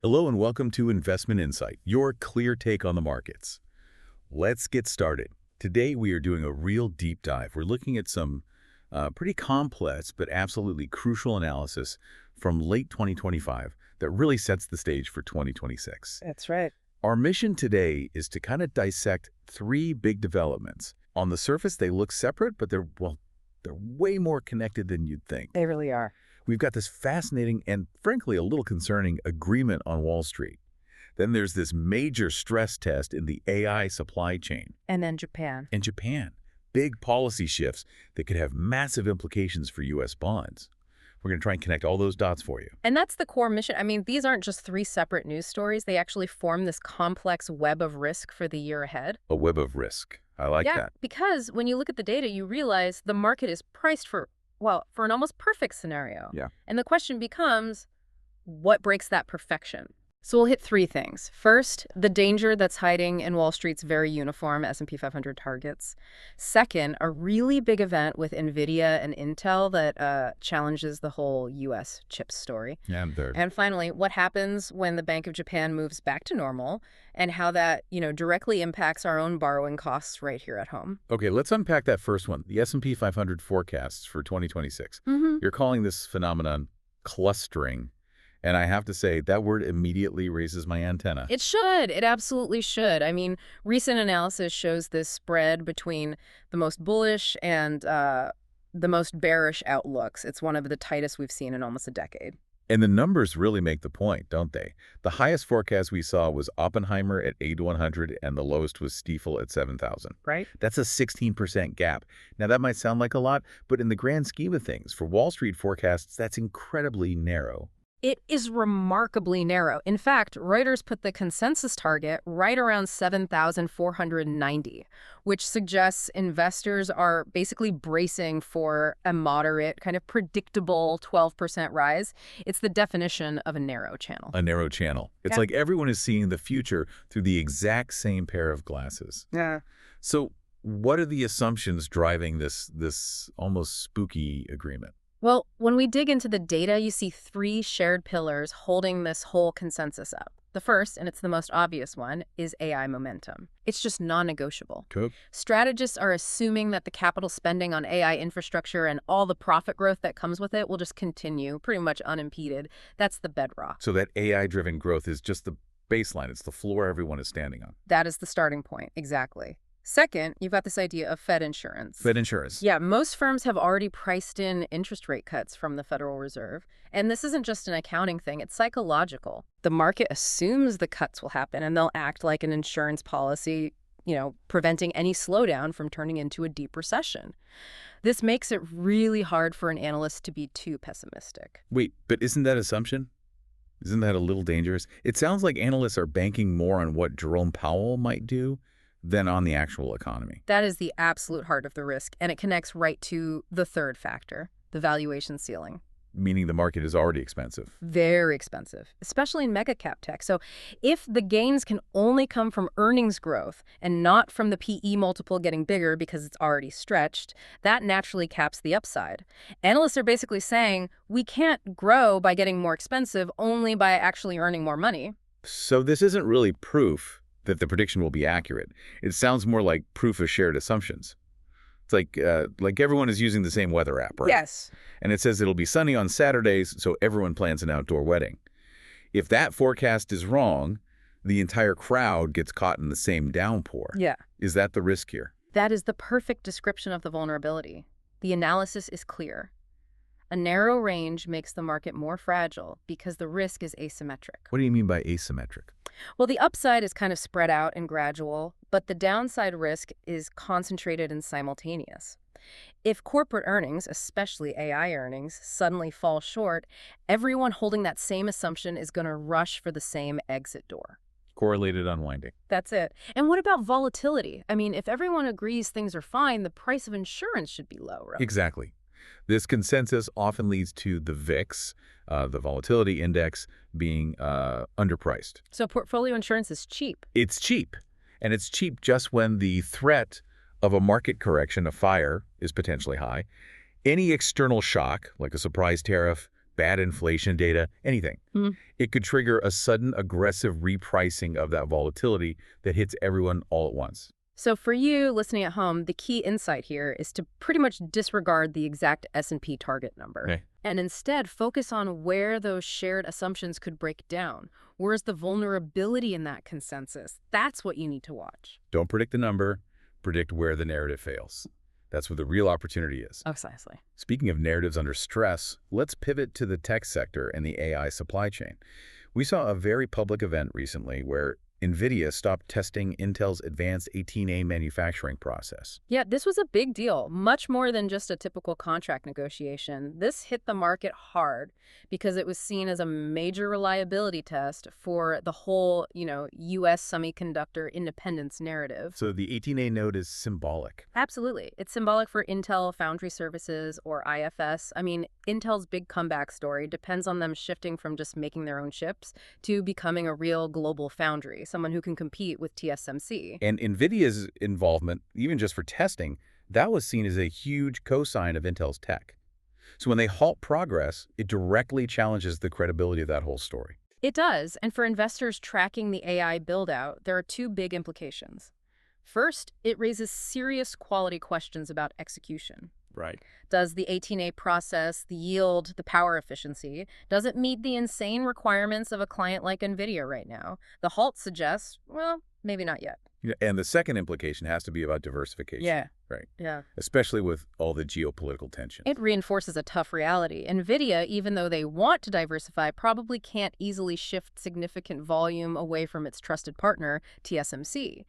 Hello and welcome to Investment Insight, your clear take on the markets. Let's get started. Today we are doing a real deep dive. We're looking at some pretty complex but absolutely crucial analysis from late 2025 that really sets the stage for 2026. That's right. Our mission today is to kind of dissect three big developments. On the surface, they look separate, but they're way more connected than you'd think. They really are. We've got this fascinating and, frankly, a little concerning agreement on Wall Street. Then there's this major stress test in the AI supply chain. And then Japan. And Japan. Big policy shifts that could have massive implications for U.S. bonds. We're going to try and connect all those dots for you. And that's the core mission. I mean, these aren't just three separate news stories. They actually form this complex web of risk for the year ahead. A web of risk. I like that. Yeah, because when you look at the data, you realize the market is priced for an almost perfect scenario. Yeah. And the question becomes, what breaks that perfection? So we'll hit three things. First, the danger that's hiding in Wall Street's very uniform S&P 500 targets. Second, a really big event with Nvidia and Intel that challenges the whole U.S. chips story. Yeah, and third. And finally, what happens when the Bank of Japan moves back to normal and how that, directly impacts our own borrowing costs right here at home. Okay, let's unpack that first one, the S&P 500 forecasts for 2026. You're calling this phenomenon clustering. And I have to say, that word immediately raises my antenna. It should. It absolutely should. I mean, recent analysis shows this spread between the most bullish and the most bearish outlooks. It's one of the tightest we've seen in almost a decade. And the numbers really make the point, don't they? The highest forecast we saw was Oppenheimer at 8,100, and the lowest was Stiefel at 7,000. Right. That's a 16% gap. Now, that might sound like a lot, but in the grand scheme of things, for Wall Street forecasts, that's incredibly narrow. It is remarkably narrow. In fact, Reuters put the consensus target right around 7,490, which suggests investors are basically bracing for a moderate, kind of predictable 12% rise. It's the definition of a narrow channel. A narrow channel. It's like everyone is seeing the future through the exact same pair of glasses. Yeah. So what are the assumptions driving this almost spooky agreement? Well, when we dig into the data, you see three shared pillars holding this whole consensus up. The first, and it's the most obvious one, is AI momentum. It's just non-negotiable. Cool. Strategists are assuming that the capital spending on AI infrastructure and all the profit growth that comes with it will just continue pretty much unimpeded. That's the bedrock. So that AI-driven growth is just the baseline. It's the floor everyone is standing on. That is the starting point, exactly. Second, you've got this idea of Fed insurance. Fed insurance. Yeah, most firms have already priced in interest rate cuts from the Federal Reserve. And this isn't just an accounting thing, it's psychological. The market assumes the cuts will happen, and they'll act like an insurance policy, preventing any slowdown from turning into a deep recession. This makes it really hard for an analyst to be too pessimistic. Wait, but isn't that assumption? Isn't that a little dangerous? It sounds like analysts are banking more on what Jerome Powell might do than on the actual economy. That is the absolute heart of the risk, and it connects right to the third factor, the valuation ceiling. Meaning the market is already expensive. Very expensive, especially in mega cap tech. So if the gains can only come from earnings growth and not from the PE multiple getting bigger because it's already stretched, that naturally caps the upside. Analysts are basically saying we can't grow by getting more expensive, only by actually earning more money. So this isn't really proof that the prediction will be accurate. It sounds more like proof of shared assumptions. It's like everyone is using the same weather app, right? Yes. And it says it'll be sunny on Saturdays, so everyone plans an outdoor wedding. If that forecast is wrong, the entire crowd gets caught in the same downpour. Yeah. Is that the risk here? That is the perfect description of the vulnerability. The analysis is clear. A narrow range makes the market more fragile because the risk is asymmetric. What do you mean by asymmetric? Well, the upside is kind of spread out and gradual, but the downside risk is concentrated and simultaneous. If corporate earnings, especially AI earnings, suddenly fall short, everyone holding that same assumption is going to rush for the same exit door. Correlated unwinding. That's it. And what about volatility? I mean, if everyone agrees things are fine, the price of insurance should be low, right? Exactly. This consensus often leads to the VIX, the volatility index, being underpriced. So portfolio insurance is cheap. It's cheap. And it's cheap just when the threat of a market correction, a fire, is potentially high. Any external shock, like a surprise tariff, bad inflation data, anything. Hmm. It could trigger a sudden aggressive repricing of that volatility that hits everyone all at once. So for you listening at home, the key insight here is to pretty much disregard the exact S&P target number Okay. and instead focus on where those shared assumptions could break down. Where's the vulnerability in that consensus? That's what you need to watch. Don't predict the number, predict where the narrative fails. That's where the real opportunity is. Precisely. Speaking of narratives under stress, let's pivot to the tech sector and the AI supply chain. We saw a very public event recently where Nvidia stopped testing Intel's advanced 18A manufacturing process. Yeah, this was a big deal, much more than just a typical contract negotiation. This hit the market hard because it was seen as a major reliability test for the whole, U.S. semiconductor independence narrative. So the 18A node is symbolic. Absolutely. It's symbolic for Intel Foundry Services, or IFS. I mean, Intel's big comeback story depends on them shifting from just making their own chips to becoming a real global foundry, someone who can compete with TSMC. And Nvidia's involvement, even just for testing, that was seen as a huge cosign of Intel's tech. So when they halt progress, it directly challenges the credibility of that whole story. It does, and for investors tracking the AI build-out, there are two big implications. First, it raises serious quality questions about execution. Right. Does the 18A process, the yield, the power efficiency, does it meet the insane requirements of a client like Nvidia right now? The Halts suggests, well, maybe not yet. Yeah, and the second implication has to be about diversification. Yeah. Right. Yeah. Especially with all the geopolitical tension. It reinforces a tough reality. Nvidia, even though they want to diversify, probably can't easily shift significant volume away from its trusted partner, TSMC.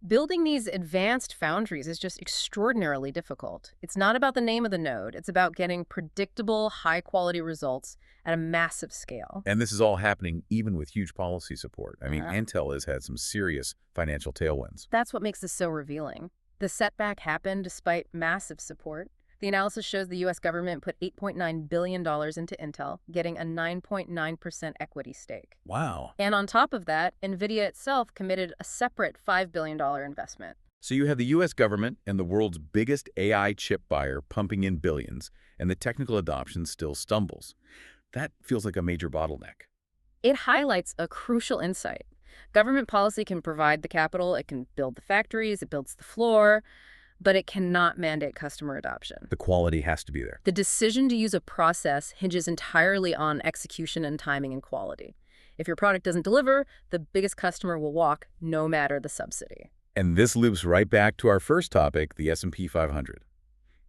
Building these advanced foundries is just extraordinarily difficult. It's not about the name of the node. It's about getting predictable, high-quality results at a massive scale. And this is all happening even with huge policy support. I mean, Uh-huh. Intel has had some serious financial tailwinds. That's what makes this so revealing. The setback happened despite massive support. The analysis shows the U.S. government put $8.9 billion into Intel, getting a 9.9% equity stake. Wow. And on top of that, Nvidia itself committed a separate $5 billion investment. So you have the U.S. government and the world's biggest AI chip buyer pumping in billions, and the technical adoption still stumbles. That feels like a major bottleneck. It highlights a crucial insight. Government policy can provide the capital, it can build the factories, it builds the floor, but it cannot mandate customer adoption. The quality has to be there. The decision to use a process hinges entirely on execution and timing and quality. If your product doesn't deliver, the biggest customer will walk, no matter the subsidy. And this loops right back to our first topic, the S&P 500.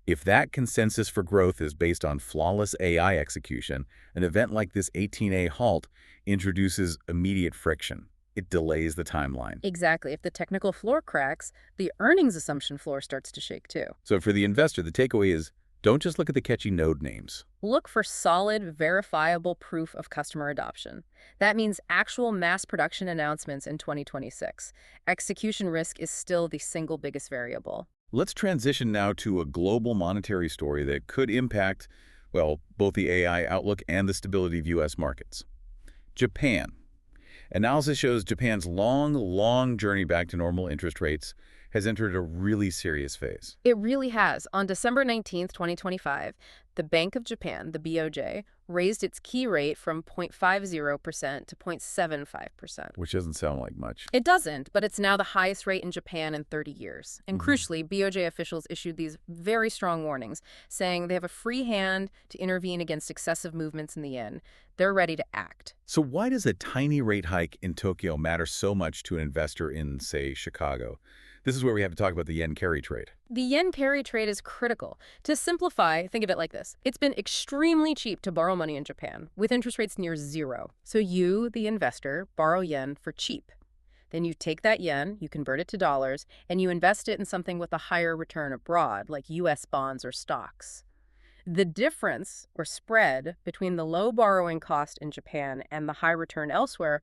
If that consensus for growth is based on flawless AI execution, an event like this 18A halt introduces immediate friction. It delays the timeline. Exactly. If the technical floor cracks, the earnings assumption floor starts to shake too. So for the investor, the takeaway is don't just look at the catchy node names. Look for solid, verifiable proof of customer adoption. That means actual mass production announcements in 2026. Execution risk is still the single biggest variable. Let's transition now to a global monetary story that could impact, well, both the AI outlook and the stability of U.S. markets. Japan. Analysis shows Japan's long journey back to normal interest rates has entered a really serious phase. It really has. On December 19th, 2025, the Bank of Japan, the BOJ, raised its key rate from 0.50% to 0.75%. Which doesn't sound like much. It doesn't, but it's now the highest rate in Japan in 30 years. And crucially, BOJ officials issued these very strong warnings, saying they have a free hand to intervene against excessive movements in the yen. They're ready to act. So why does a tiny rate hike in Tokyo matter so much to an investor in, say, Chicago? This is where we have to talk about the yen carry trade. The yen carry trade is critical. To simplify, think of it like this. It's been extremely cheap to borrow money in Japan, with interest rates near zero. So you, the investor, borrow yen for cheap. Then you take that yen, you convert it to dollars, and you invest it in something with a higher return abroad, like U.S. bonds or stocks. The difference, or spread, between the low borrowing cost in Japan and the high return elsewhere,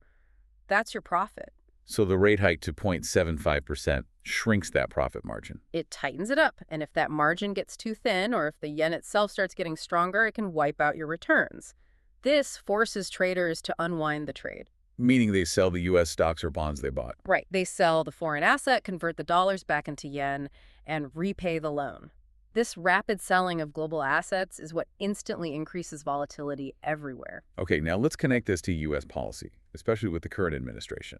that's your profit. So the rate hike to 0.75% shrinks that profit margin. It tightens it up, and if that margin gets too thin or if the yen itself starts getting stronger, it can wipe out your returns. This forces traders to unwind the trade. Meaning they sell the U.S. stocks or bonds they bought. Right. They sell the foreign asset, convert the dollars back into yen, and repay the loan. This rapid selling of global assets is what instantly increases volatility everywhere. Okay, now let's connect this to U.S. policy, especially with the current administration.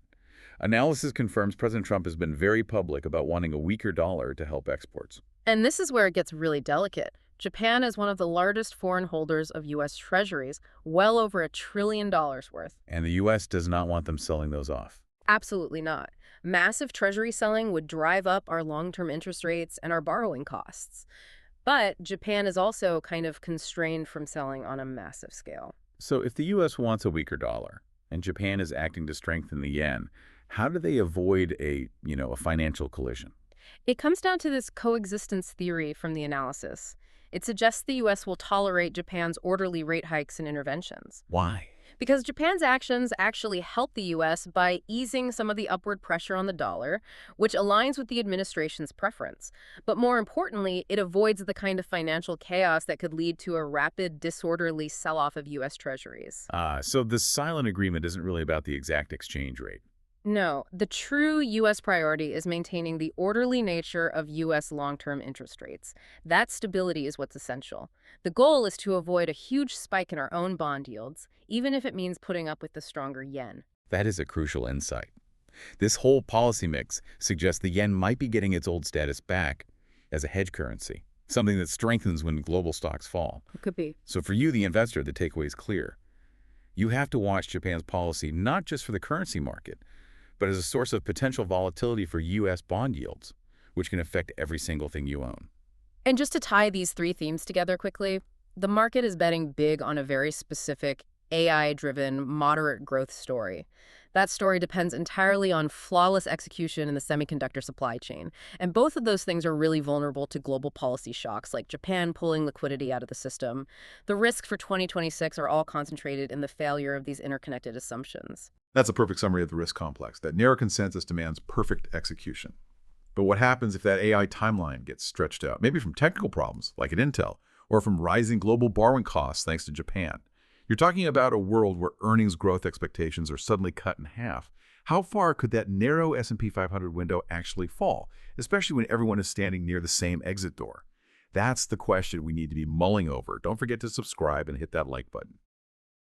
Analysis confirms President Trump has been very public about wanting a weaker dollar to help exports. And this is where it gets really delicate. Japan is one of the largest foreign holders of U.S. treasuries, well over $1 trillion worth. And the U.S. does not want them selling those off. Absolutely not. Massive treasury selling would drive up our long-term interest rates and our borrowing costs. But Japan is also kind of constrained from selling on a massive scale. So if the U.S. wants a weaker dollar and Japan is acting to strengthen the yen, how do they avoid a financial collision? It comes down to this coexistence theory from the analysis. It suggests the U.S. will tolerate Japan's orderly rate hikes and interventions. Why? Because Japan's actions actually help the U.S. by easing some of the upward pressure on the dollar, which aligns with the administration's preference. But more importantly, it avoids the kind of financial chaos that could lead to a rapid, disorderly sell-off of U.S. treasuries. So the silent agreement isn't really about the exact exchange rate. No, the true U.S. priority is maintaining the orderly nature of U.S. long-term interest rates. That stability is what's essential. The goal is to avoid a huge spike in our own bond yields, even if it means putting up with the stronger yen. That is a crucial insight. This whole policy mix suggests the yen might be getting its old status back as a hedge currency, something that strengthens when global stocks fall. It could be. So for you, the investor, the takeaway is clear. You have to watch Japan's policy not just for the currency market, but as a source of potential volatility for U.S. bond yields, which can affect every single thing you own. And just to tie these three themes together quickly, the market is betting big on a very specific AI-driven moderate growth story. That story depends entirely on flawless execution in the semiconductor supply chain. And both of those things are really vulnerable to global policy shocks, like Japan pulling liquidity out of the system. The risks for 2026 are all concentrated in the failure of these interconnected assumptions. That's a perfect summary of the risk complex. That narrow consensus demands perfect execution. But what happens if that AI timeline gets stretched out? Maybe from technical problems, like at Intel, or from rising global borrowing costs thanks to Japan. You're talking about a world where earnings growth expectations are suddenly cut in half. How far could that narrow S&P 500 window actually fall, especially when everyone is standing near the same exit door? That's the question we need to be mulling over. Don't forget to subscribe and hit that like button.